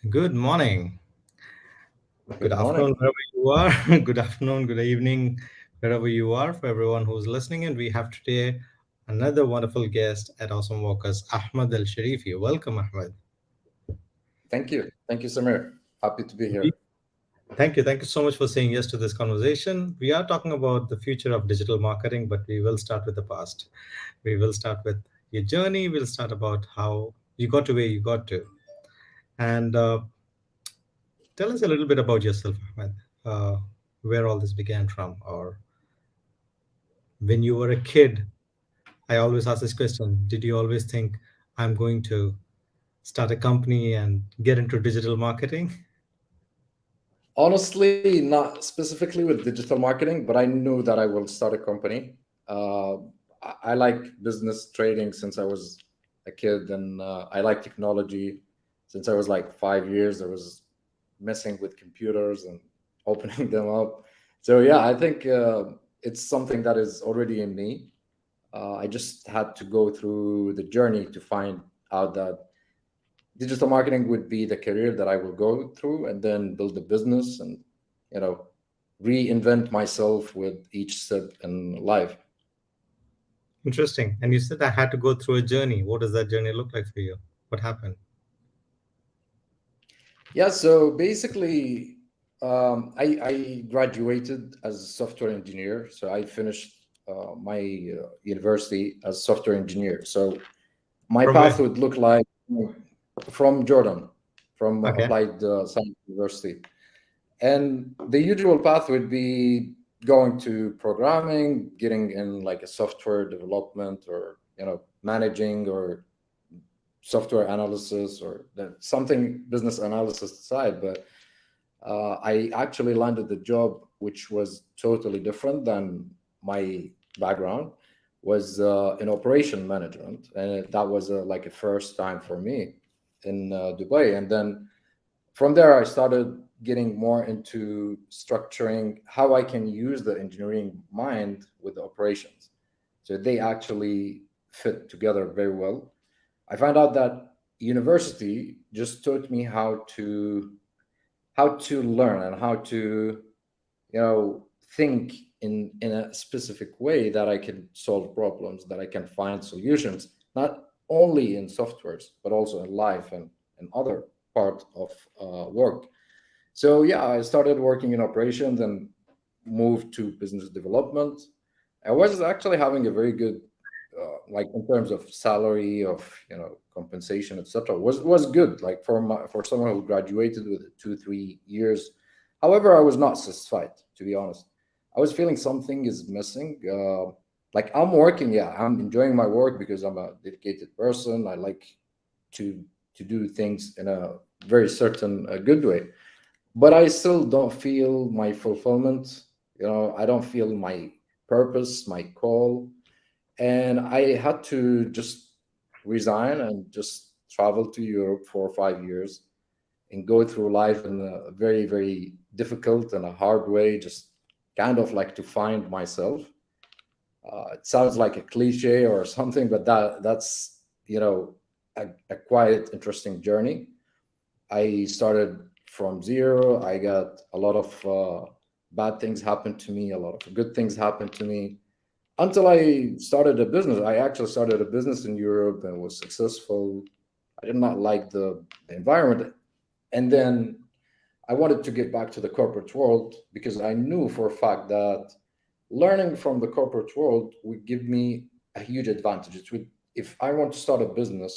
Good morning, good Good afternoon, morning. wherever you are. Good afternoon, good evening, wherever you are. For everyone who's listening, and we have today another wonderful guest at Awesome Walkers, Ahmad Alshareefi. Welcome, Ahmad. Thank you. Thank you, Samir. Happy to be We- here. Thank you so much for saying yes to this conversation. We are talking about the future of digital marketing, but we will start with the past. We will start with your journey. We'll start about how you got to where you got to, and tell us a little bit about yourself, Ahmad. Uh, where all this began from, or when you were a kid. I always ask this question. Did you always think I'm going to start a company and get into digital marketing? Honestly, not specifically with digital marketing, but I knew that I will start a company. Uh, I like business trading since I was a kid, and I like technology since I was like 5 years. I was messing with computers and opening them up. So yeah, I think it's something that is already in me. I just had to go through the journey to find out that digital marketing would be the career that I will go through and then build a business and, you know, reinvent myself with each step in life. Interesting. And you said I had to go through a journey. What does that journey look like for you? What happened? Yeah, so basically, I graduated as a software engineer. So I finished my university as software engineer. So my From where? path would look like from Jordan, from Okay. Applied Science University. And the usual path would be going to programming, getting in like a software development or, managing or software analysis or something business analysis side. But I actually landed the job, which was totally different than my background, was in operation management. And that was like a first time for me in Dubai. And then from there, I started getting more into structuring how I can use the engineering mind with the operations. So they actually fit together very well. I found out that university just taught me how to learn and how to think in a specific way that I can solve problems, that I can find solutions, not only in softwares but also in life and other part of work. So yeah, I started working in operations and moved to business development. I was actually having a very good, like in terms of salary, of compensation, etc. Was good. Like for someone who graduated with 2 3 years. However, I was not satisfied. To be honest, I was feeling something is missing. Like I'm working, yeah, I'm enjoying my work because I'm a dedicated person. I like to to do things in a very certain good way, but I still don't feel my fulfillment. I don't feel my purpose, my call. And I had to just resign and just travel to Europe for 5 years and go through life in a very, very difficult and a hard way, just kind of like to find myself. It sounds like a cliche or something, but that's a quite interesting journey. I started from zero. I got a lot of bad things happened to me, a lot of good things happened to me until I started a business. I actually started a business in Europe and was successful. I did not like the environment. And then I wanted to get back to the corporate world because I knew for a fact that learning from the corporate world would give me a huge advantage. It would, if I want to start a business,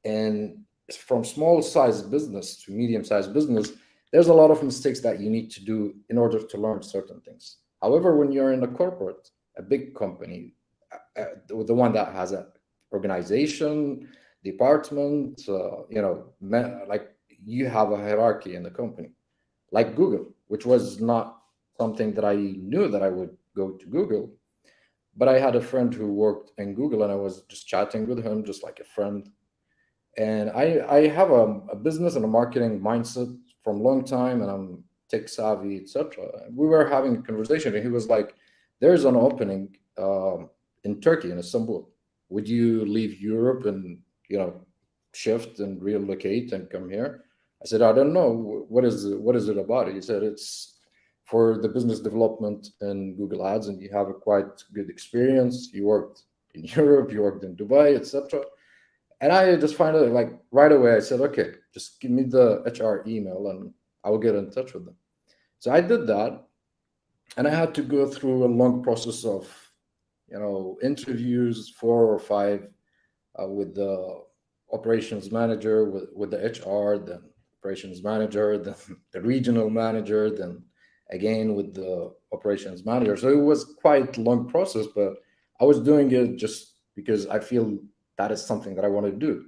and from small size business to medium sized business, there's a lot of mistakes that you need to do in order to learn certain things. However, when you're in a corporate, a big company, the one that has an organization, department, like you have a hierarchy in the company, like Google, which was not something that I knew that I would go to Google. But I had a friend who worked in Google, and I was just chatting with him, just like a friend. And I have a business and a marketing mindset from a long time, and I'm tech savvy, etc. We were having a conversation, and he was like, "There's an opening in Turkey, in Istanbul. Would you leave Europe and shift and relocate and come here?" I said, I don't know. What is it about? He said, it's for the business development in Google Ads, and you have a quite good experience. You worked in Europe, you worked in Dubai, etc. And I just find it like right away. I said, okay, just give me the HR email, and I will get in touch with them. So I did that, and I had to go through a long process of, interviews, 4 or 5, with the operations manager, with the HR, then operations manager, then the regional manager, then again with the operations manager. So it was quite a long process, but I was doing it just because I feel that is something that I want to do.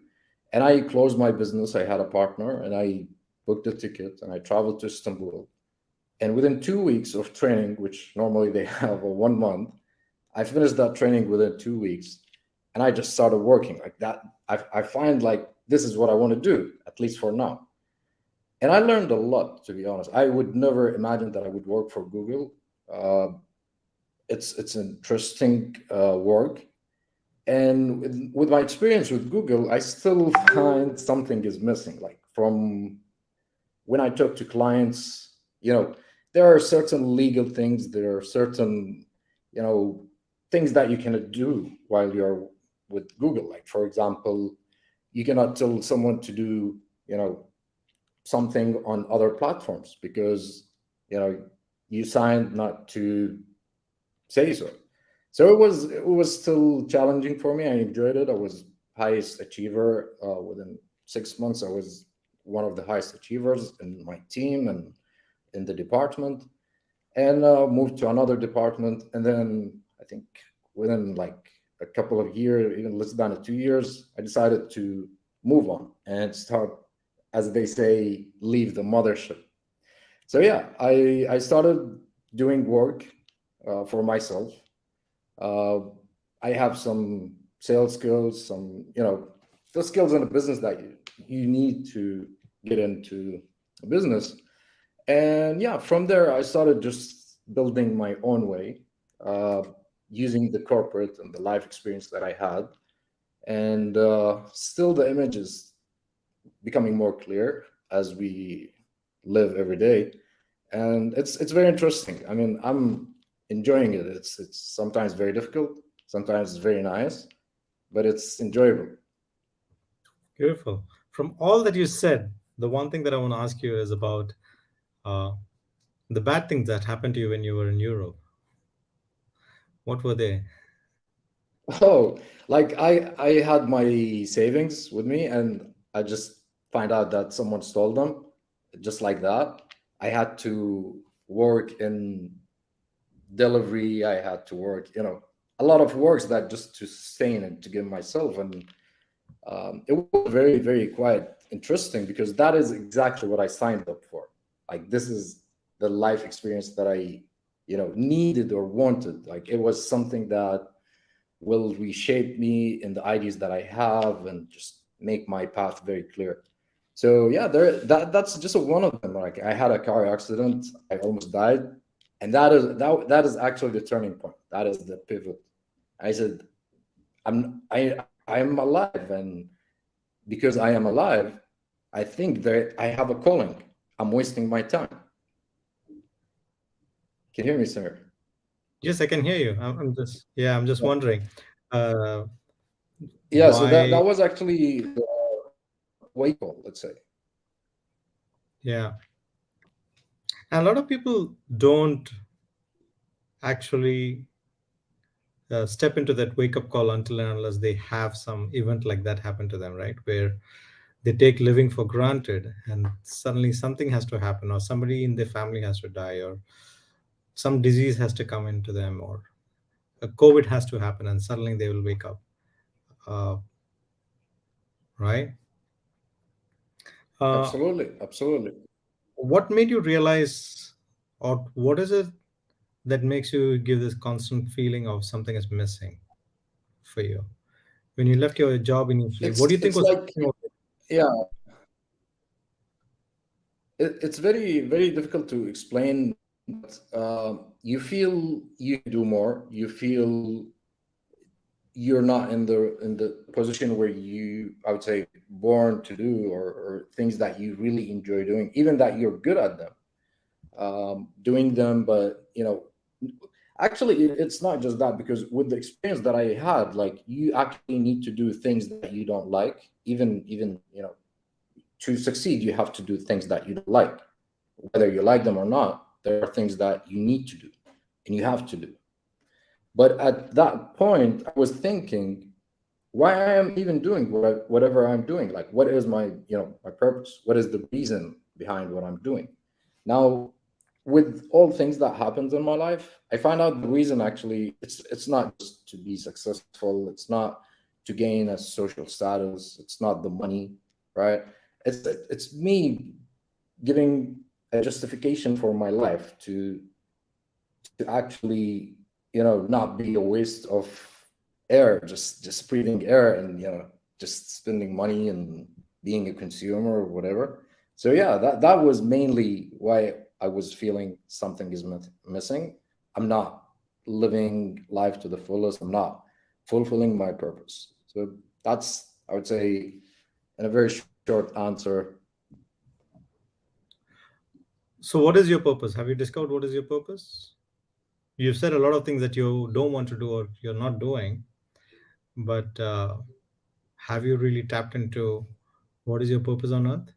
And I closed my business. I had a partner, and I booked a ticket, and I traveled to Istanbul. And within 2 weeks of training, which normally they have a 1 month, I finished that training within 2 weeks, and I just started working like that. I find like this is what I want to do, at least for now. And I learned a lot, to be honest. I would never imagine that I would work for Google. Uh, it's interesting work, and with my experience with Google, I still find something is missing. Like from when I talk to clients, there are certain legal things, there are certain, you know, things that you cannot do while you're with Google. Like, for example, you cannot tell someone to do, something on other platforms because, you know, you signed not to say so. So it was still challenging for me. I enjoyed it. I was highest achiever within 6 months. I was one of the highest achievers in my team and in the department, and moved to another department. And then I think within like a couple of years, even less than 2 years, I decided to move on and start, as they say, leave the mothership. So yeah, I started doing work for myself. uh, I have some sales skills, some, the skills in the business that you need to get into a business. And yeah, from there, I started just building my own way, uh, using the corporate and the life experience that I had. And still, the image is becoming more clear as we live every day. And it's very interesting. I mean, I'm enjoying it. It's sometimes very difficult, sometimes it's very nice, but it's enjoyable. Beautiful. From all that you said, the one thing that I want to ask you is about uh, the bad things that happened to you when you were in Europe. What were they? Oh, like I had my savings with me, and I just find out that someone stole them, just like that. I had to work in delivery. I had to work, a lot of works that just to sustain and to give myself. And it was very, very quite interesting because that is exactly what I signed up for. Like, this is the life experience that I, needed or wanted. Like, it was something that will reshape me in the ideas that I have and just make my path very clear. So yeah, that's just one of them. Like, I had a car accident, I almost died, and that is actually the turning point. That is the pivot. I said, I'm alive, and because I am alive, I think that I have a calling. I'm wasting my time. Can you hear me, Samir? Yes, I can hear you. I'm just, yeah, I'm just Yeah. wondering uh, Yeah, so that why. was actually the wake call, let's say. Yeah, and a lot of people don't actually step into that wake up call until and unless they have some event like that happen to them, right? Where they take living for granted and suddenly something has to happen, or somebody in their family has to die, or some disease has to come into them, or a COVID has to happen, and suddenly they will wake up, uh, right? Uh, Absolutely, absolutely. what made you realize, or what is it that makes you give this constant feeling of something is missing for you? When you left your job initially, what do you think It's was like, missing? yeah, it's very, very difficult to explain. But you feel you can do more. You feel you're not in the position where you, I would say, born to do, or things that you really enjoy doing, even that you're good at them, doing them. But actually, it's not just that, because with the experience that I had, like, you actually need to do things that you don't like. Even to succeed, you have to do things that you don't like, whether you like them or not. There are things that you need to do and you have to do. But at that point, I was thinking, why I am even doing whatever I'm doing. Like, what is my my purpose? What is the reason behind what I'm doing? Now, with all things that happens in my life, I find out the reason. Actually, it's not just to be successful. It's not to gain a social status. It's not the money, right? It's me giving a justification for my life to actually not be a waste of air, just breathing air, and just spending money and being a consumer or whatever. So yeah, that was mainly why I was feeling something is missing. I'm not living life to the fullest. I'm not fulfilling my purpose. So that's, I would say, in a very short answer. So, what is your purpose? Have you discovered what is your purpose? You've said a lot of things that you don't want to do or you're not doing, but have you really tapped into what is your purpose on earth?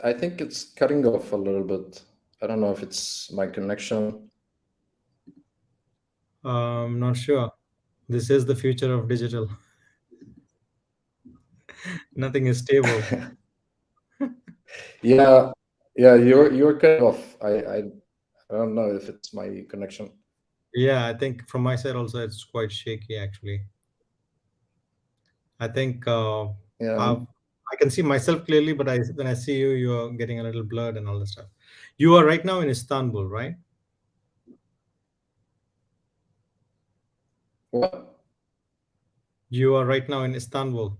I think it's cutting off a little bit. I don't know if it's my connection. Not sure. This is the future of digital. Nothing is stable. Yeah, yeah, you're cutting off. I don't know if it's my connection. Yeah, I think from my side also it's quite shaky actually. I think Yeah. I've, I can see myself clearly, but when I see you, you're getting a little blurred and all that stuff. You are right now in Istanbul, right? What? You are right now in Istanbul.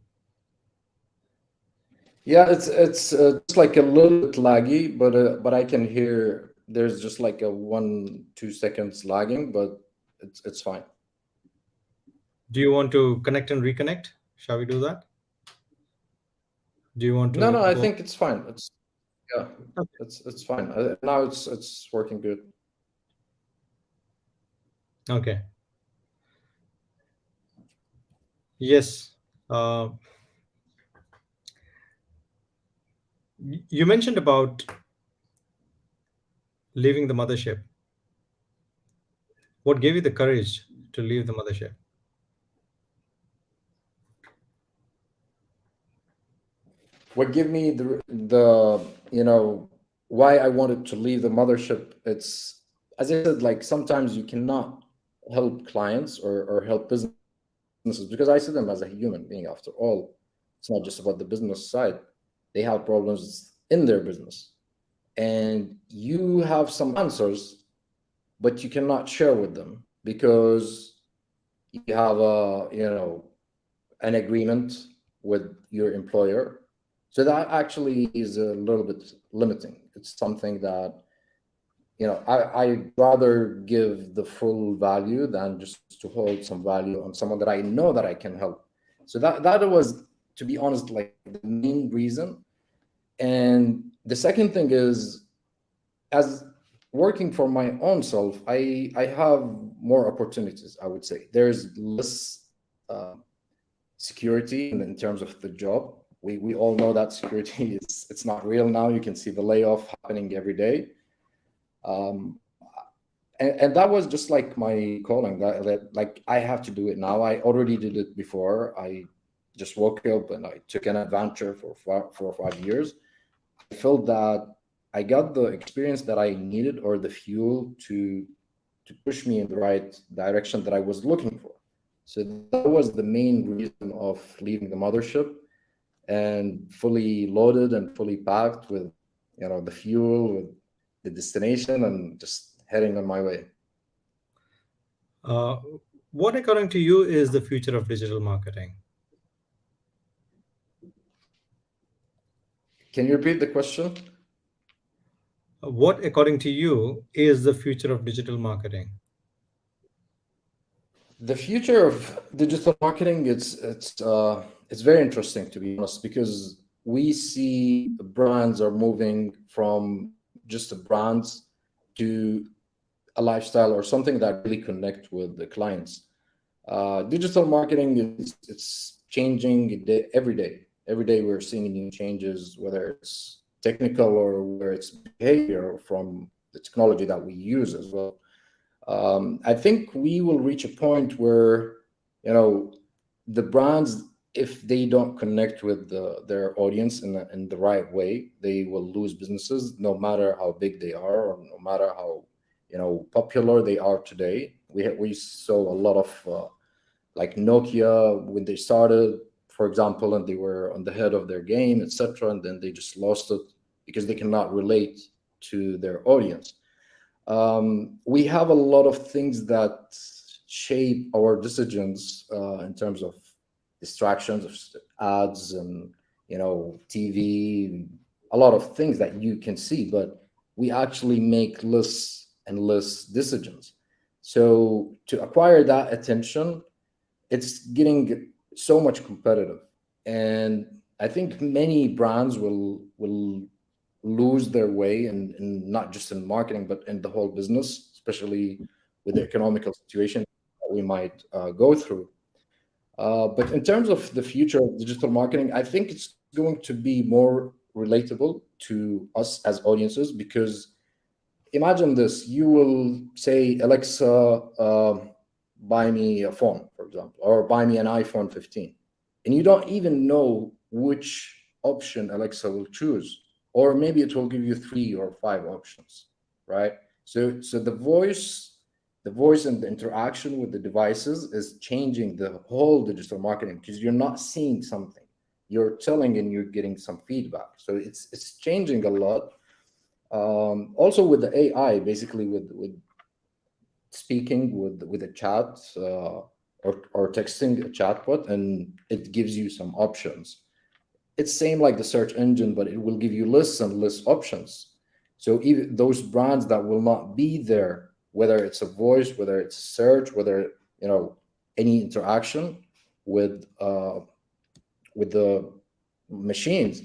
Yeah, it's just like a little bit laggy, but I can hear there's just like a 1 2 seconds lagging, but it's fine. Do you want to connect and reconnect? Shall we do that? Do you want No, to no, I go? think it's fine. Yeah, Okay. it's fine. Now it's working good. Okay. Yes. Uh, you mentioned about leaving the mothership. What gave you the courage to leave the mothership? What gave me the why I wanted to leave the mothership? It's, as I said, like, sometimes you cannot help clients or help businesses, because I see them as a human being. After all, it's not just about the business side. They have problems in their business, and you have some answers, but you cannot share with them because you have a an agreement with your employer. So that actually is a little bit limiting. It's something that I'd rather give the full value than just to hold some value on someone that I know that I can help. So that was, to be honest, like, the main reason. And the second thing is, as working for my own self, I have more opportunities. I would say there's less security in terms of the job. We all know that security is, it's not real now. You can see the layoff happening every day. Um, and that was just like my calling, that like, I have to do it now. I already did it before. I just woke up and I took an adventure for 4 or 5 years. I felt that I got the experience that I needed, or the fuel to push me in the right direction that I was looking for. So that was the main reason of leaving the mothership, and fully loaded and fully packed with the fuel, with the destination, and just heading on my way. Uh, what, according to you, is the future of digital marketing? Can you repeat the question? What, according to you, is the future of digital marketing? The future of digital marketing, it's very interesting, to be honest, because we see brands are moving from just a brands to a lifestyle or something that really connect with the clients. Digital marketing, it's changing every day. Every day we're seeing new changes, whether it's technical or whether it's behavior from the technology that we use as well. I think we will reach a point where, you know, the brands, if they don't connect with their audience in the right way, they will lose businesses, no matter how big they are or no matter how, popular they are today. We saw a lot of like Nokia when they started, for example, and they were on the head of their game, etc., and then they just lost it because they cannot relate to their audience. We have a lot of things that shape our decisions in terms of distractions of ads and TV, a lot of things that you can see, but we actually make less and less decisions. So to acquire that attention, it's getting so much competitive, and I think many brands will lose their way in not just in marketing but in the whole business, especially with the economical situation that we might go through. But in terms of the future of digital marketing, I think it's going to be more relatable to us as audiences, because imagine this: you will say, Alexa, buy me a phone, for example, or buy me an iPhone 15, and you don't even know which option Alexa will choose, or maybe it will give you three or five options, right? So the voice and the interaction with the devices is changing the whole digital marketing, because you're not seeing something, you're telling and you're getting some feedback. So it's changing a lot. Also with the AI, basically with speaking with a chat, or texting a chatbot, and it gives you some options. It's same like the search engine, but it will give you lists and list options. So even those brands that will not be there, whether it's a voice, whether it's search, whether any interaction with the machines,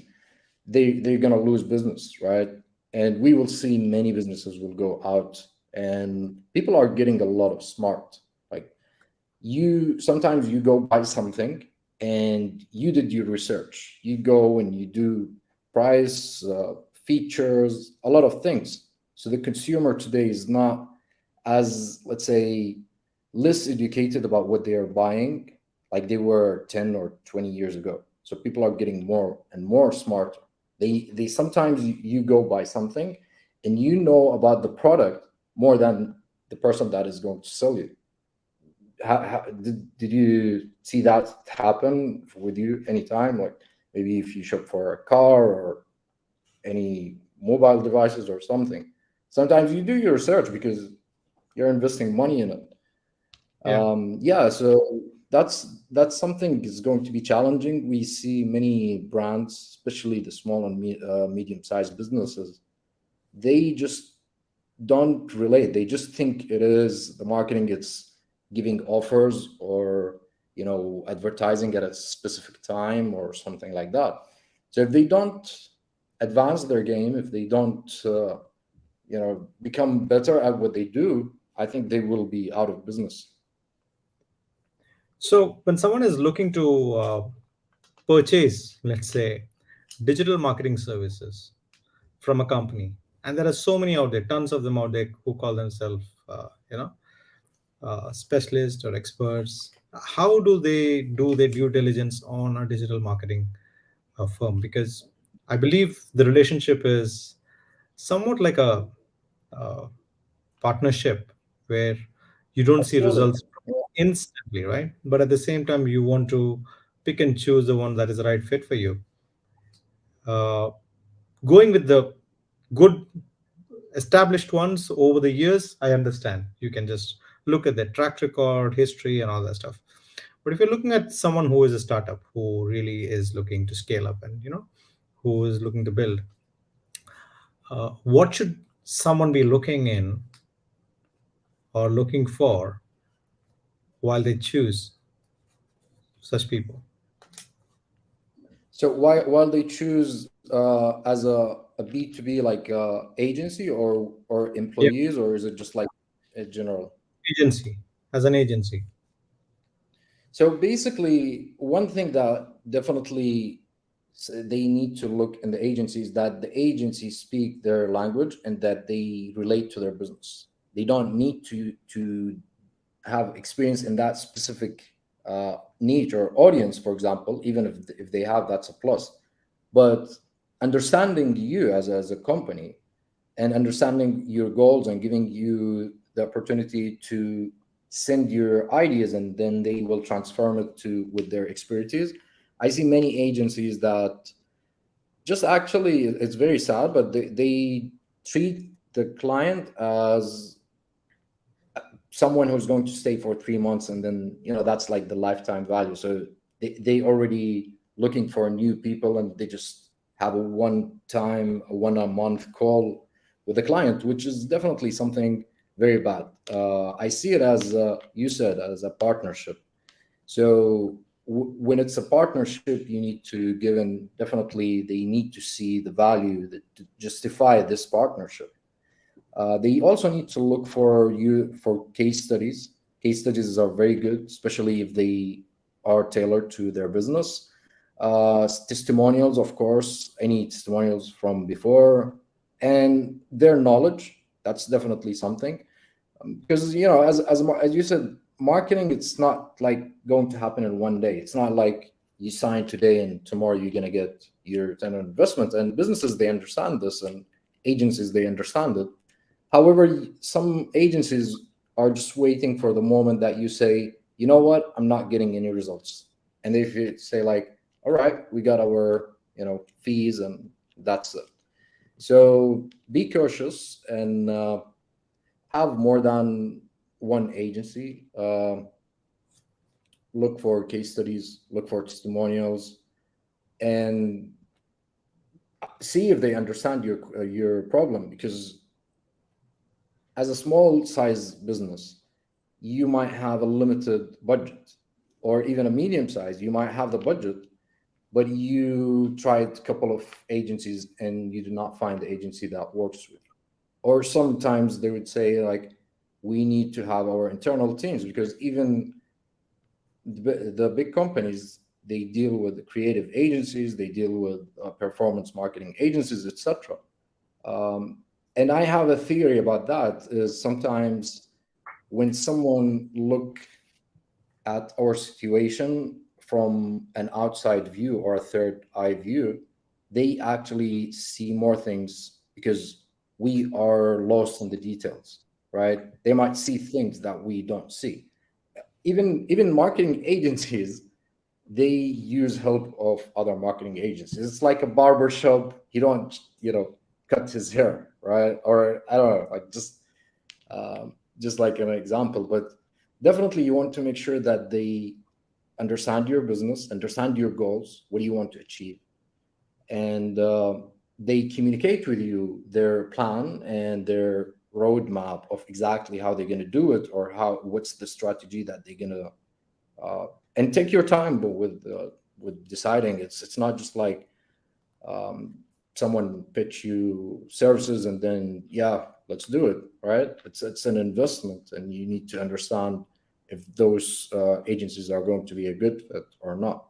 they're gonna lose business, right? And we will see many businesses will go out, and people are getting a lot of smart. Like, you sometimes you go buy something and you did your research, you go and you do price, features, a lot of things. So the consumer today is not as, let's say, less educated about what they are buying like they were 10 or 20 years ago. So people are getting more and more smart. They sometimes you go buy something and you know about the product more than the person that is going to sell you. Did you see that happen with you anytime? Like, maybe if you shop for a car or any mobile devices or something, sometimes you do your research because you're investing money in it. Yeah. Yeah, so that's something is going to be challenging. We see many brands, especially the small and medium-sized businesses, they just don't relate. They just think it is the marketing. It's giving offers or advertising at a specific time or something like that. So if they don't advance their game, if they don't become better at what they do, I think they will be out of business. So when someone is looking to purchase, let's say, digital marketing services from a company, and there are so many out there, tons of them out there who call themselves, specialists or experts. How do they do their due diligence on a digital marketing firm? Because I believe the relationship is somewhat like a, uh partnership where you don't see Absolutely. results instantly, right? But at the same time, you want to pick and choose the one that is the right fit for you. Uh, Going with the good established ones over the years, I understand. You can just look at their track record, history, and all that stuff. But if you're looking at someone who is a startup, who really is looking to scale up and who is looking to build, what should someone be looking in or looking for while they choose such people? So while they choose as a B2B like agency or Yeah, employees, or is it just like a general? agency, as an agency. So basically, one thing that definitely they need to look in the agencies, that the agencies speak their language and that they relate to their business. They don't need to have experience in that specific niche or audience, for example. Even if they have, that's a plus. But understanding you as a company and understanding your goals and giving you the opportunity to send your ideas, and then they will transform it to with their expertise. I see many agencies that just actually, it's very sad, but they treat the client as someone who's going to stay for 3 months, and then that's like the lifetime value. So they already looking for new people, and they just have a one a month call with the client, which is definitely something very bad. I see it as you said, as a partnership. So when it's a partnership, you need to give in, definitely they need to see the value that to justify this partnership. They also need to look for you for case studies. Case studies are very good, especially if they are tailored to their business. Testimonials, of course, any testimonials from before, and their knowledge. That's definitely something, because as you said, marketing, it's not like going to happen in one day. It's not like you sign today and tomorrow you're going to get your return on investment. And businesses, they understand this, and agencies, they understand it. However, some agencies are just waiting for the moment that you say, you know what, I'm not getting any results. And if you say like, all right, we got our, fees, and that's it. So be cautious, and have more than one agency. Look for case studies, look for testimonials, and see if they understand your problem. Because as a small size business, you might have a limited budget, or even a medium size, you might have the budget, but you tried a couple of agencies and you do not find the agency that works with you. Or sometimes they would say like, we need to have our internal teams, because even the big companies, they deal with creative agencies, they deal with performance marketing agencies, etc. And I have a theory about that, is sometimes when someone look at our situation from an outside view or a third eye view, they actually see more things, because we are lost in the details, right? They might see things that we don't see. Even marketing agencies, they use help of other marketing agencies. It's like a barber shop. He don't, cut his hair, right? Or I don't know, like just like an example. But definitely, you want to make sure that they understand your business, understand your goals, what do you want to achieve, and they communicate with you their plan and their roadmap of exactly how they're going to do it, or what's the strategy that they're going to and take your time. But with deciding, it's not just like um, someone pitch you services and then, yeah, let's do it, right? It's an investment, and you need to understand if those agencies are going to be a good fit or not.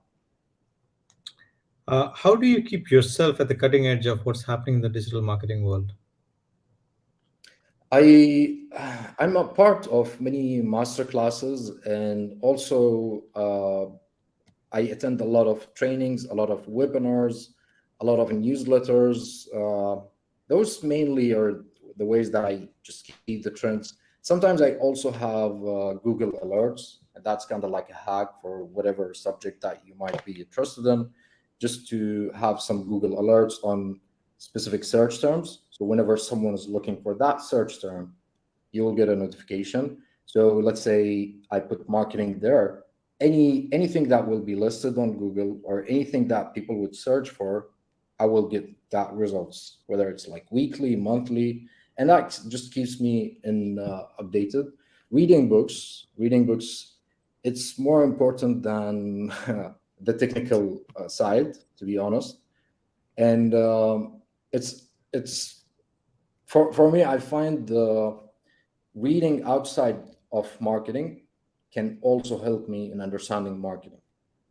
How do you keep yourself at the cutting edge of what's happening in the digital marketing world? I I'm a part of many master classes, and also I attend a lot of trainings, a lot of webinars, a lot of newsletters. Those mainly are the ways that I just keep the trends. Sometimes I also have Google Alerts, and that's kind of like a hack for whatever subject that you might be interested in, just to have some Google Alerts on specific search terms. So whenever someone is looking for that search term, you will get a notification. So let's say I put marketing there, anything that will be listed on Google, or anything that people would search for, I will get that results, whether it's like weekly, monthly. and that just keeps me in updated. Reading books, it's more important than the technical side, to be honest. And it's for me, I find the reading outside of marketing can also help me in understanding marketing.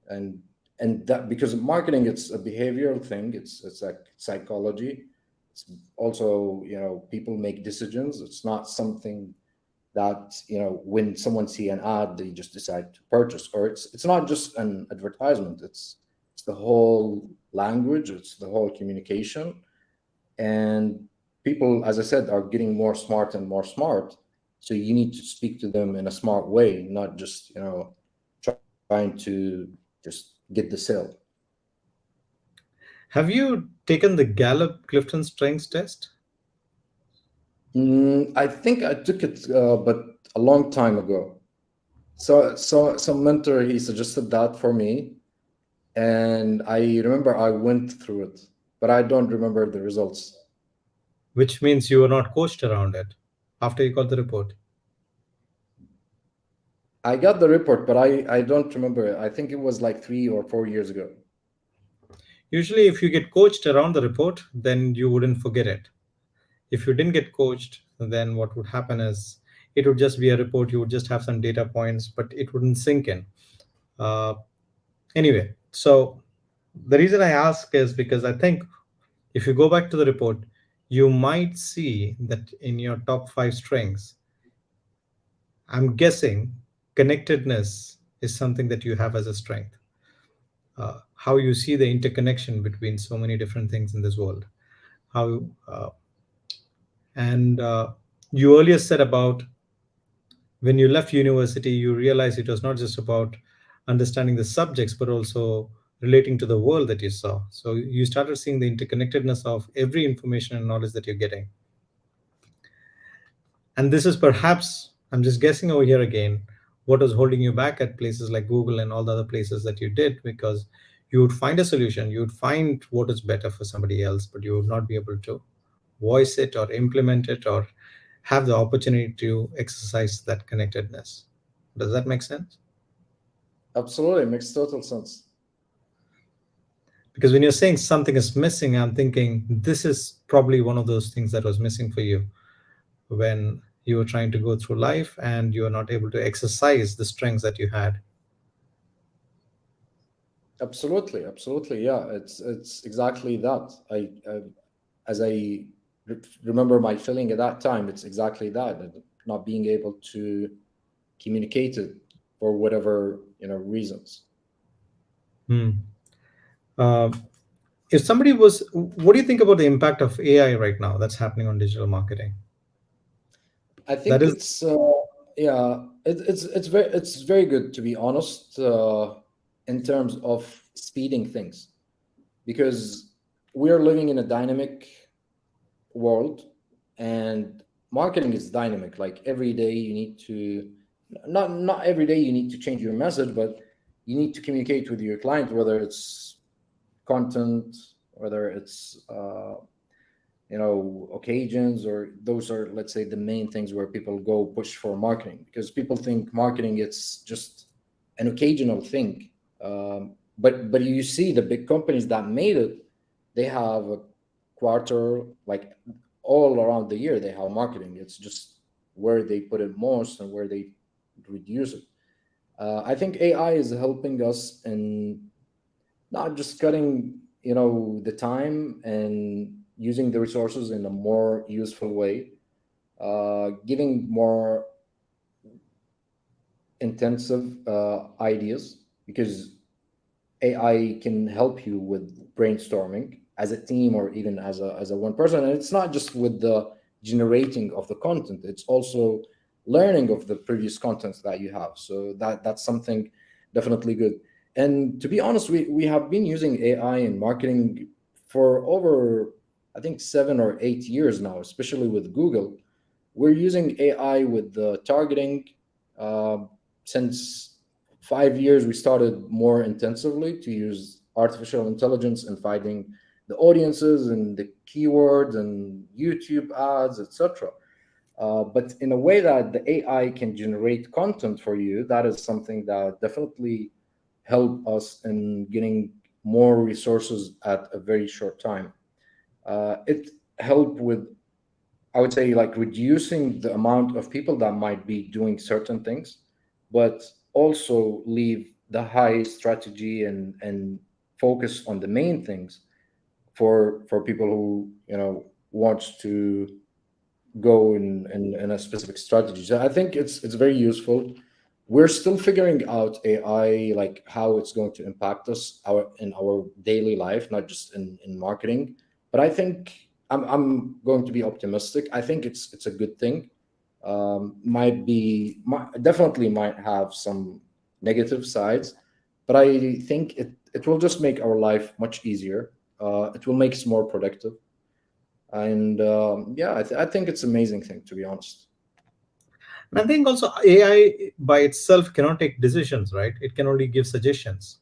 and and that, because marketing, it's a behavioral thing, it's like psychology. It's also, people make decisions. It's not something that, when someone see an ad, they just decide to purchase. Or it's not just an advertisement. It's the whole language, it's the whole communication. And people, as I said, are getting more smart and more smart. So you need to speak to them in a smart way, not just, trying to just get the sale. Have you taken the Gallup Clifton Strengths test? I think I took it, but a long time ago. So some mentor, he suggested that for me, and I remember I went through it, but I don't remember the results. Which means you were not coached around it after you got the report. I got the report, but I don't remember it. I think it was like 3 or 4 years ago. Usually, if you get coached around the report, then you wouldn't forget it. If you didn't get coached, then what would happen is it would just be a report. You would just have some data points, but it wouldn't sink in. Uh, anyway, so the reason I ask is because I think if you go back to the report, you might see that in your top five strengths, I'm guessing connectedness is something that you have as a strength. How you see the interconnection between so many different things in this world. How and You earlier said about when you left university, you realized it was not just about understanding the subjects, but also relating to the world that you saw. So you started seeing the interconnectedness of every information and knowledge that you're getting. And this is perhaps, I'm just guessing over here again, what was holding you back at places like Google and all the other places that you did, because you would find a solution, you would find what is better for somebody else, but you would not be able to voice it or implement it or have the opportunity to exercise that connectedness. Does that make sense? Absolutely, it makes total sense. Because when you're saying something is missing, I'm thinking this is probably one of those things that was missing for you when you were trying to go through life and you are not able to exercise the strengths that you had. Absolutely, absolutely. Yeah, it's exactly that. As I remember my feeling at that time, it's exactly that, not being able to communicate it for whatever reasons. Hmm. Uh, if somebody was, what do you think about the impact of AI right now that's happening on digital marketing? I That think is, it's yeah, it's very good, to be honest, in terms of speeding things, because we are living in a dynamic world, and marketing is dynamic. Like every day you need to, not every day you need to change your message, but you need to communicate with your client, whether it's content, whether it's occasions, or those are, let's say, the main things where people go push for marketing, because people think marketing, it's just an occasional thing. But you see the big companies that made it, they have a quarter, like all around the year they have marketing. It's just where they put it most and where they reduce it. I think AI is helping us in not just cutting the time and using the resources in a more useful way, giving more intensive ideas, because AI can help you with brainstorming as a team, or even as a one person. And it's not just with the generating of the content; it's also learning of the previous content that you have. So that's something definitely good. And to be honest, we have been using AI in marketing for over, I think, 7 or 8 years now, especially with Google. We're using AI with the targeting. Uh, since 5 years, we started more intensively to use artificial intelligence in finding the audiences and the keywords and YouTube ads, etc. But in a way that the AI can generate content for you, that is something that definitely help us in getting more resources at a very short time. It helped with, I would say, like reducing the amount of people that might be doing certain things, but also leave the high strategy and focus on the main things for people who wants to go in a specific strategy. So I think it's very useful. We're still figuring out AI, like how it's going to impact us in our daily life, not just in marketing. But I think I'm going to be optimistic. I think it's a good thing. Definitely might have some negative sides, but I think it will just make our life much easier. It will make us more productive, and yeah, I think it's an amazing thing, to be honest. And I think also AI by itself cannot take decisions, right? It can only give suggestions,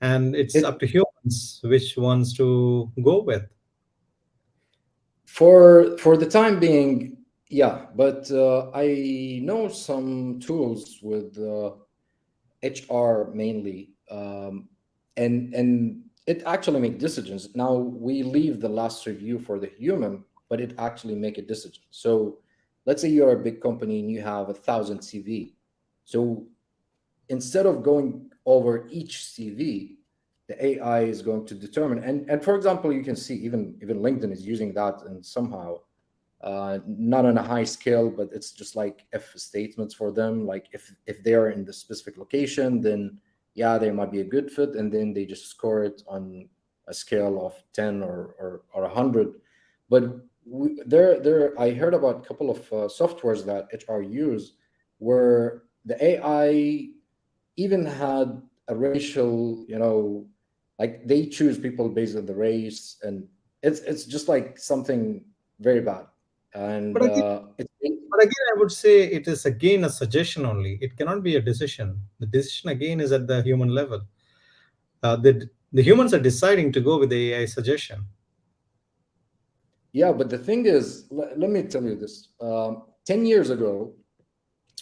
and it's up It to humans which ones to go with. for the time being, yeah, but I know some tools with HR mainly, and it actually make decisions. Now we leave the last review for the human, but it actually make a decision. So let's say you're a big company and you have 1,000 CV. So instead of going over each CV, the AI is going to determine. And for example, you can see even LinkedIn is using that, and somehow not on a high scale, but it's just like if statements for them. Like if they are in the specific location, then yeah, they might be a good fit, and then they just score it on a scale of 10 or 100. But I heard about a couple of softwares that HR use where the AI even had a racial, like they choose people based on the race, and it's just like something very bad. But And again, but again, I would say it is again a suggestion only. It cannot be a decision. The decision again is at the human level. The humans are deciding to go with the AI suggestion. yeah, but the thing is, let me tell you this. 10 years ago,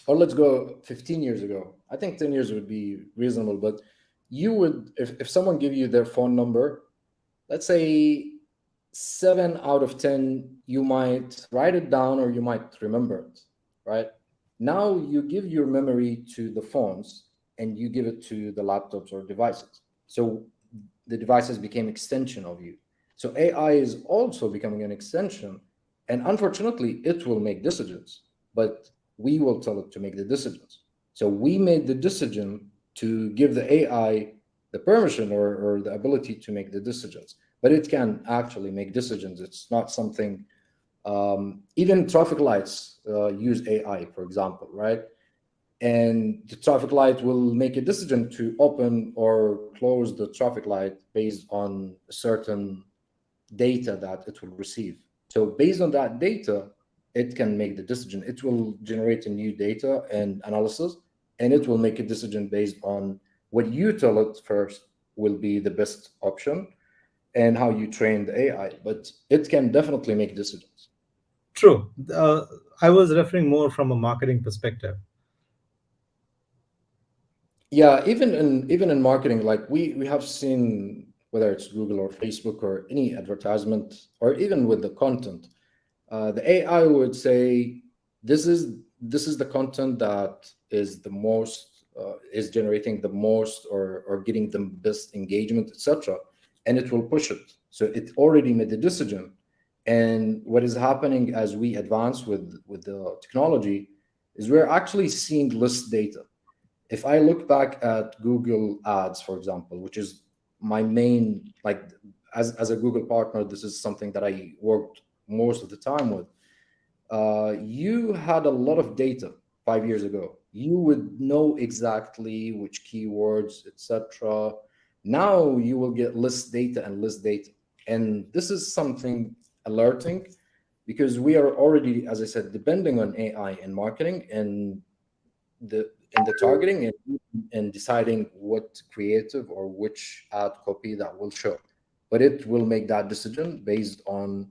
or let's go 15 years ago, I think 10 years would be reasonable, but you would, if someone give you their phone number, let's say 7 out of 10, you might write it down or you might remember it, right? Now you give your memory to the phones and you give it to the laptops or devices. So the devices became extension of you. So AI is also becoming an extension, and unfortunately, it will make decisions, but we will tell it to make the decisions. So we made the decision to give the AI the permission or the ability to make the decisions, but it can actually make decisions. It's not something. Even traffic lights use AI, for example, right? And the traffic light will make a decision to open or close the traffic light based on certain data that it will receive. So based on that data, it can make the decision. It will generate a new data and analysis, and it will make a decision based on what you tell it first will be the best option and how you train the AI. But it can definitely make decisions. True. I was referring more from a marketing perspective. Yeah, even in marketing, like we have seen, whether it's Google or Facebook or any advertisement, or even with the content, the AI would say this is the content that is the most is generating the most or getting the best engagement, etc., and it will push it. So it already made the decision. And what is happening as we advance with the technology is we're actually seeing less data. If I look back at Google Ads, for example, which is my main, like, as a Google partner, this is something that I worked most of the time with. You had a lot of data 5 years ago. You would know exactly which keywords, etc. Now you will get less data and less data. And this is something alerting because we are already, as I said, depending on AI in marketing and the targeting and deciding what creative or which ad copy that will show. but it will make that decision based on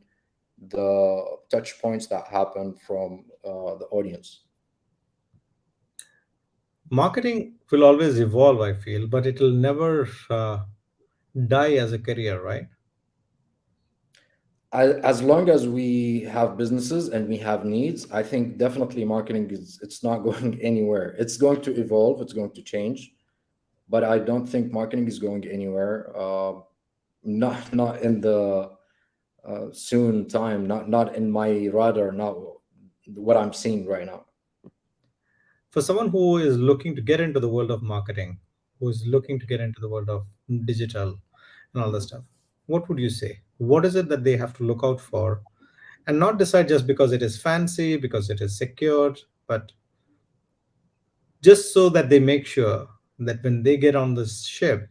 the touch points that happen from the audience. Marketing will always evolve, I feel, but it will never die as a career, right? As long as we have businesses and we have needs, I think definitely marketing is, it's not going anywhere. It's going to evolve, it's going to change, but I don't think marketing is going anywhere. Not in the soon time, not in my radar, not what I'm seeing right now. For someone who is looking to get into the world of marketing, who is looking to get into the world of digital and all this stuff, what would you say? What is it that they have to look out for and not decide just because it is fancy, because it is secured, but just so that they make sure that when they get on this ship,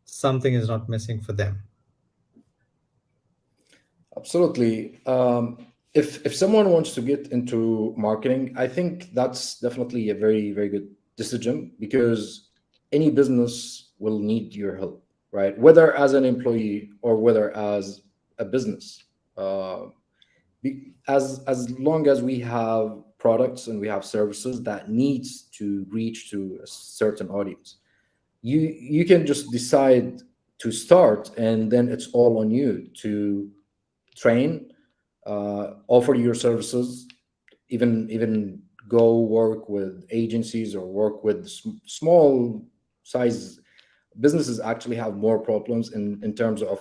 something is not missing for them? Absolutely. If someone wants to get into marketing, I think that's definitely a very very good decision, because any business will need your help, right? Whether as an employee or whether as a business. Uh, as long as we have products and we have services that needs to reach to a certain audience, you can just decide to start, and then it's all on you to train, offer your services, even go work with agencies or work with small size businesses. Actually have more problems in terms of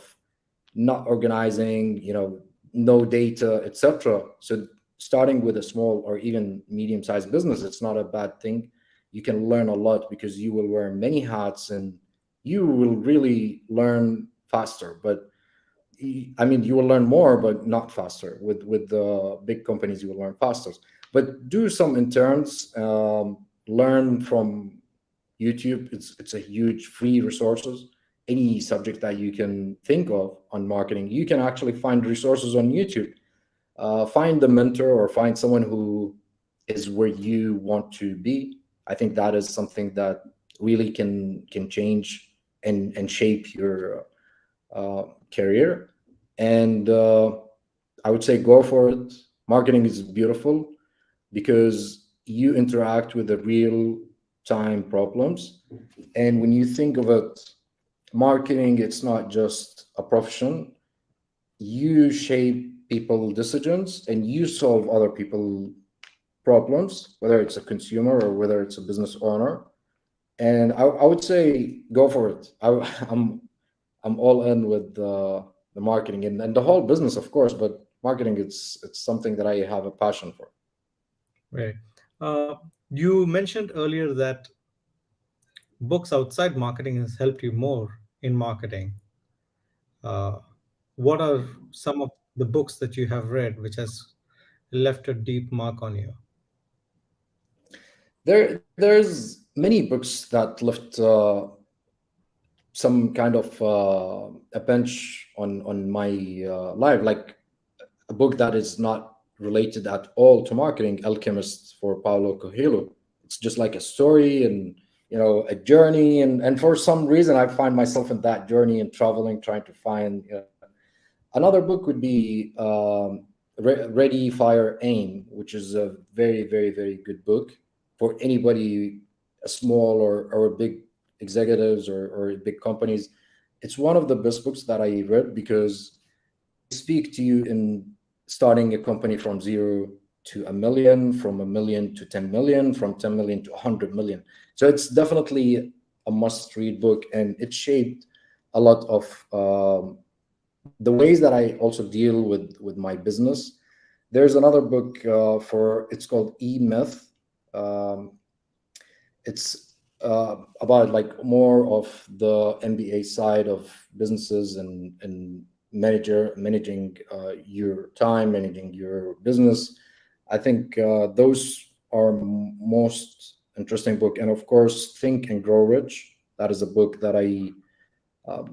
not organizing, no data, etc. So starting with a small or even medium sized business, it's not a bad thing. You can learn a lot because you will wear many hats, and you will really learn faster. But I mean, you will learn more, but not faster. With the big companies, you will learn faster. But do some interns, learn from YouTube. It's a huge free resources. Any subject that you can think of on marketing, you can actually find resources on YouTube. Find a mentor or find someone who is where you want to be. I think that is something that really can change and shape your career. And I would say go for it. Marketing is beautiful because you interact with the real time problems. And when you think of it, marketing, it's not just a profession. You shape people decisions and you solve other people problems, whether it's a consumer or whether it's a business owner. And I would say go for it. I'm all in with the marketing and the whole business, of course, but marketing, it's something that I have a passion for. Right. You mentioned earlier that books outside marketing has helped you more in marketing. Uh, what are some of the books that you have read which has left a deep mark on you? There's many books that left some kind of a bench on my life, like a book that is not related at all to marketing, Alchemist for Paulo Coelho. It's just like a story and a journey, and for some reason I find myself in that journey and traveling, trying to find. Another book would be Ready, Fire, Aim, which is a very very very good book for anybody, a small or a big executives or big companies. It's one of the best books that I read because it speaks to you in starting a company from zero to a million, from a million to 10 million, from 10 million to 100 million. So it's definitely a must read book, and it shaped a lot of the ways that I also deal with my business. There's another book for it's called E Myth. Um, it's about like more of the MBA side of businesses and managing your time, managing your business. I think those are most interesting book, and of course, Think and Grow Rich. That is a book that I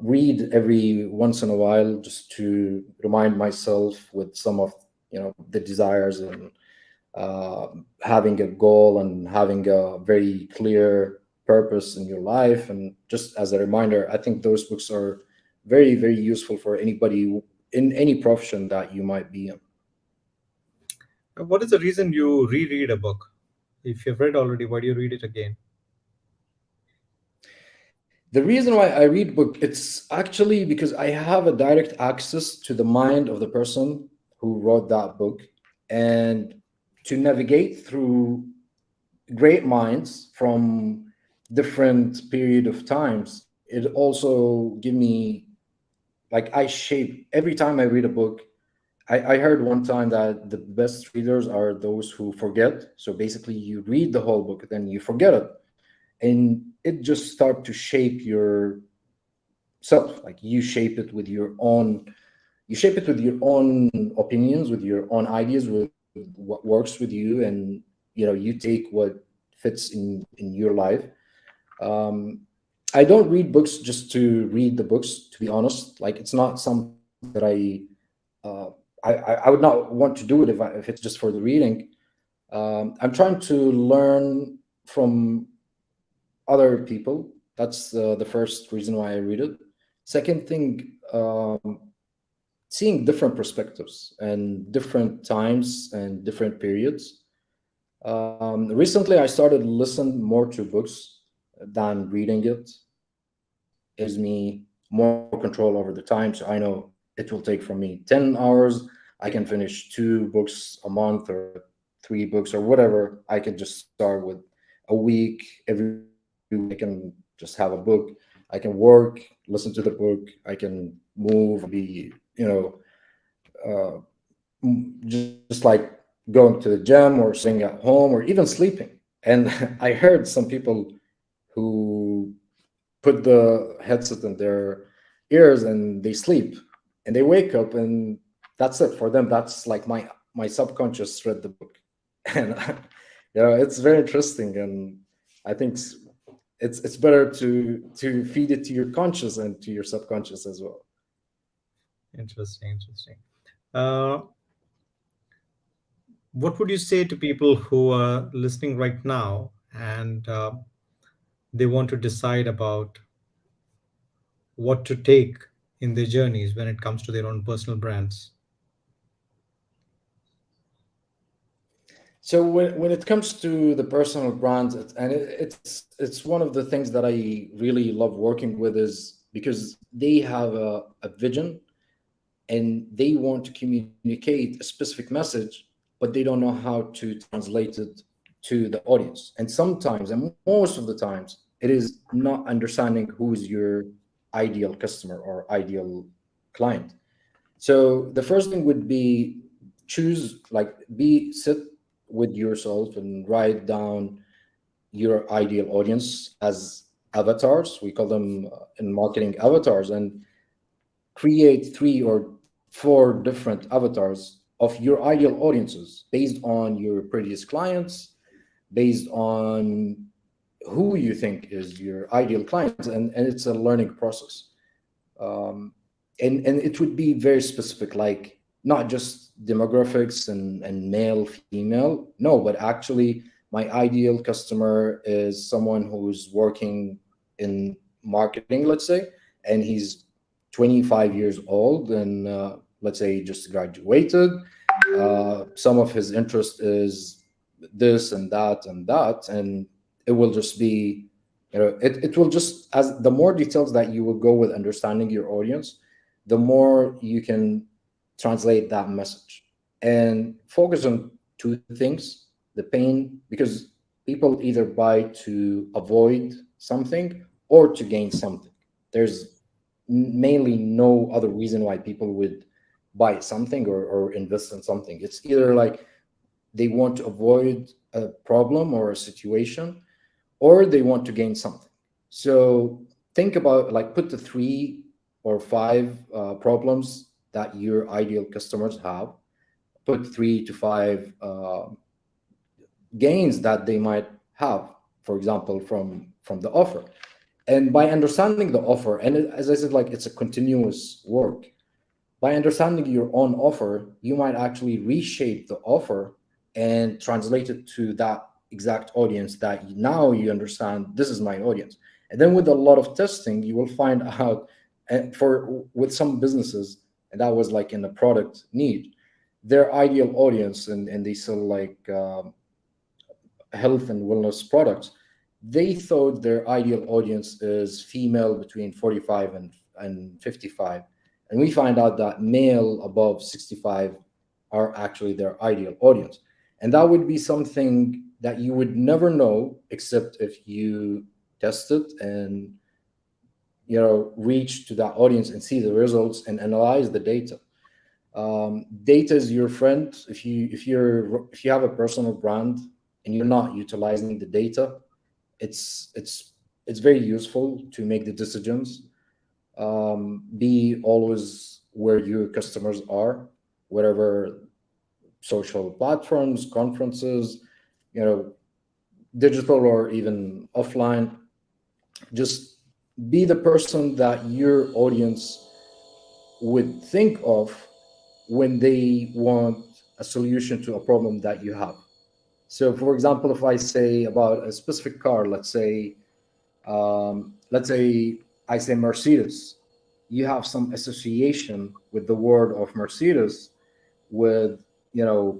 read every once in a while just to remind myself with some of the desires and having a goal and having a very clear purpose in your life. And just as a reminder, I think those books are very, very useful for anybody in any profession that you might be in. What is the reason you reread a book? If you've read already, why do you read it again? The reason why I read book, it's actually because I have a direct access to the mind of the person who wrote that book, and to navigate through great minds from different period of times. It also give me, like, I shape every time I read a book. I heard one time that the best readers are those who forget. So basically you read the whole book, then you forget it, and it just start to shape your self. Like, you shape it with your own opinions, with your own ideas, with what works with you, and you take what fits in your life. um, I don't read books just to read the books, to be honest. Like, it's not something that uh, I would not want to do it if it's just for the reading. I'm trying to learn from other people. That's the first reason why I read it. Second thing, seeing different perspectives and different times and different periods. Recently, I started listening more to books than reading it. It gives me more control over the time. So I know it will take from me 10 hours. I can finish 2 books a month or 3 books or whatever. I can just start with a week. Every week, I can just have a book. I can work, listen to the book. I can move. I can be, uh, just like going to the gym or staying at home or even sleeping. And I heard some people who put the headset in their ears and they sleep, and they wake up, and that's it for them. That's like my subconscious read the book. And it's very interesting. And I think it's better to feed it to your conscious and to your subconscious as well. Interesting, interesting. Uh, what would you say to people who are listening right now and they want to decide about what to take in their journeys when it comes to their own personal brands? So when it comes to the personal brands, it's one of the things that I really love working with, is because they have a vision, and they want to communicate a specific message, but they don't know how to translate it to the audience. And sometimes, and most of the times, it is not understanding who is your ideal customer or ideal client. So the first thing would be, choose, like, be sit with yourself and write down your ideal audience as avatars. We call them in marketing avatars, and create 3 or 4 different avatars of your ideal audiences based on your previous clients, based on who you think is your ideal client. And it's a learning process. um, and it would be very specific, like, not just demographics and male female, no, but actually my ideal customer is someone who's working in marketing, let's say, and he's 25 years old, and let's say he just graduated. Some of his interest is this and that and that, and it will just be, it will just, as the more details that you will go with understanding your audience, the more you can translate that message, and focus on 2 things: the pain, because people either buy to avoid something or to gain something. There's mainly no other reason why people would buy something or invest in something. It's either like they want to avoid a problem or a situation, or they want to gain something. So think about, like, put the 3 or 5 problems that your ideal customers have. Put 3 to 5 gains that they might have, for example, from the offer. And by understanding the offer, and as I said, like, it's a continuous work. By understanding your own offer, you might actually reshape the offer and translate it to that exact audience that now you understand, this is my audience. And then with a lot of testing, you will find out and for with some businesses, and that was like in the product need, their ideal audience, and they sell like health and wellness products. They thought their ideal audience is female between 45 and 55. And we find out that male above 65 are actually their ideal audience. And that would be something that you would never know except if you test it and reach to that audience and see the results and analyze the data. Data is your friend. If you have a personal brand and you're not utilizing the data, it's very useful to make the decisions. Be always where your customers are, whatever social platforms, conferences, you know, digital or even offline. Just be the person that your audience would think of when they want a solution to a problem that you have. So, for example, if I say about a specific car, let's say I say Mercedes, you have some association with the word of Mercedes, with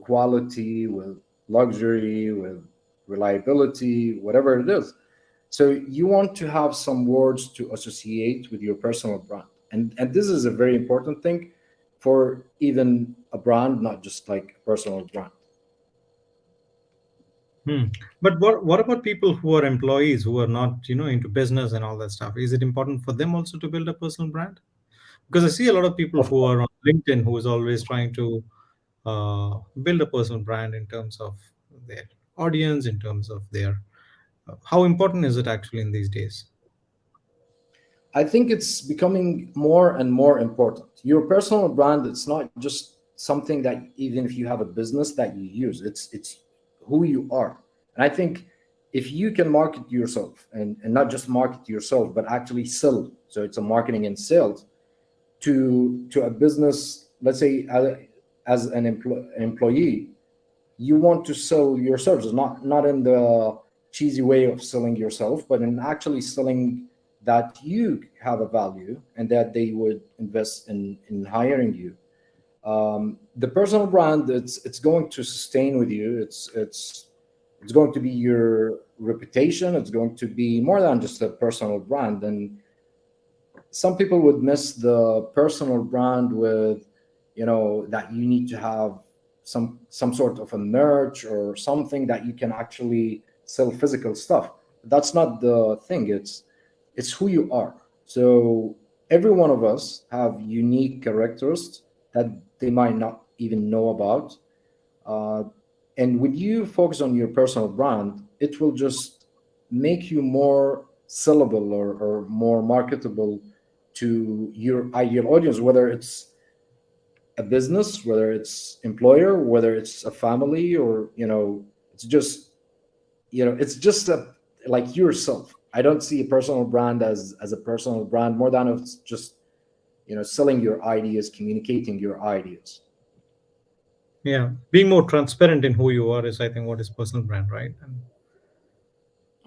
quality, with luxury, with reliability, whatever it is. So you want to have some words to associate with your personal brand, and this is a very important thing for even a brand, not just like a personal brand. Hmm. But what about people who are employees who are not, into business and all that stuff? Is it important for them also to build a personal brand? Because I see a lot of people Of who are on LinkedIn who is always trying to build a personal brand in terms of their audience, in terms of their how important is it actually in these days? I think it's becoming more and more important. Your personal brand, it's not just something that even if you have a business that you use, it's who you are. And I think if you can market yourself, and not just market yourself, but actually sell, so it's a marketing and sales to a business, let's say as an employee, you want to sell your services, not in the cheesy way of selling yourself, but in actually selling that you have a value and that they would invest in hiring you. The personal brand, it's going to sustain with you. It's going to be your reputation. It's going to be more than just a personal brand. And some people would miss the personal brand with, that you need to have some sort of a merch or something that you can actually sell physical stuff. That's not the thing. It's who you are. So every one of us have unique characteristics that they might not even know about. uh, and when you focus on your personal brand, it will just make you more sellable, or more marketable to your ideal audience, whether it's a business, whether it's employer, whether it's a family, or it's just it's just like yourself. I don't see a personal brand as a personal brand more than it's just selling your ideas, communicating your ideas. Yeah, being more transparent in who you are is, I think, what is personal brand, right? And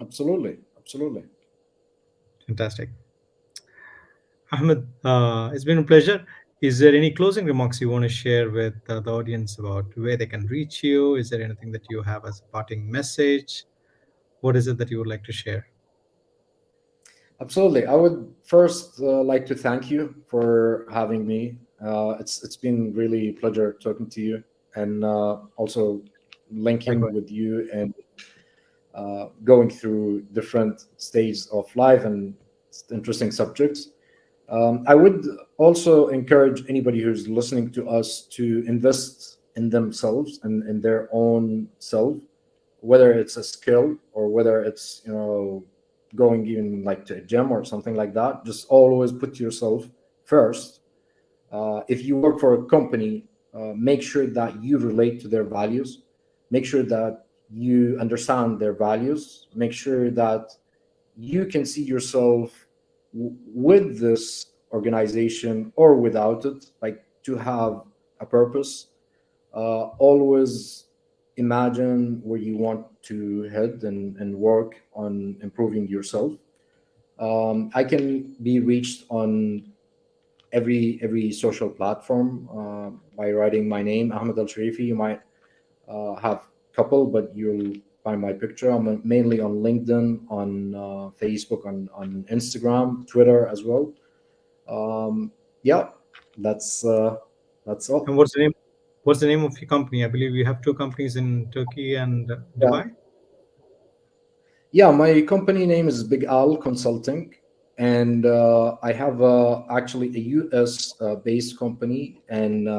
Absolutely, absolutely. fantastic. Ahmed, it's been a pleasure. Is there any closing remarks you want to share with the audience about where they can reach you? Is there anything that you have as a parting message? What is it that you would like to share? Absolutely. I would first like to thank you for having me. It's been really a pleasure talking to you, and also linking Likewise. with you, and going through different stages of life and interesting subjects. I would also encourage anybody who's listening to us to invest in themselves and in their own self, whether it's a skill or whether it's going even like to a gym or something like that. Just always put yourself first. If you work for a company, make sure that you relate to their values. Make sure that you understand their values. Make sure that you can see yourself with this organization or without it, like to have a purpose. Always imagine where you want to head, and work on improving yourself. I can be reached on every social platform by writing my name, Ahmad Alshareefi. You might have a couple, but you'll find my picture. I'm mainly on LinkedIn, on Facebook, on Instagram, Twitter as well. Yeah, that's And all. what's the name? What's the name of your company? I believe you have two companies in Turkey and Yeah, Dubai. yeah. My company name is Big Al Consulting, and I have actually a US based company and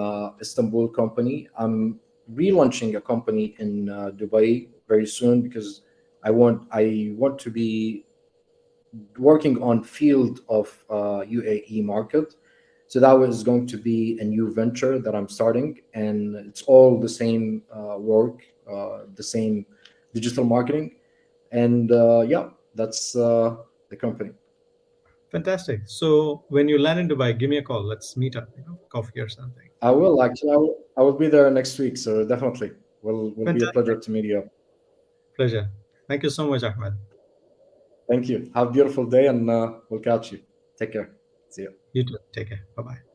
Istanbul company. I'm relaunching a company in Dubai very soon because I want to be working on field of UAE market. So that was going to be a new venture that I'm starting, and it's all the same work, the same digital marketing, and yeah, that's the company. Fantastic. So when you land in Dubai, give me a call. Let's meet up, coffee or something. I will actually. I will be there next week, so definitely will be a pleasure Fantastic. to meet you. Pleasure. Thank you so much, Ahmed. Thank you. Have a beautiful day, and we'll catch you. Take care. See you. You too. Take care. Bye bye.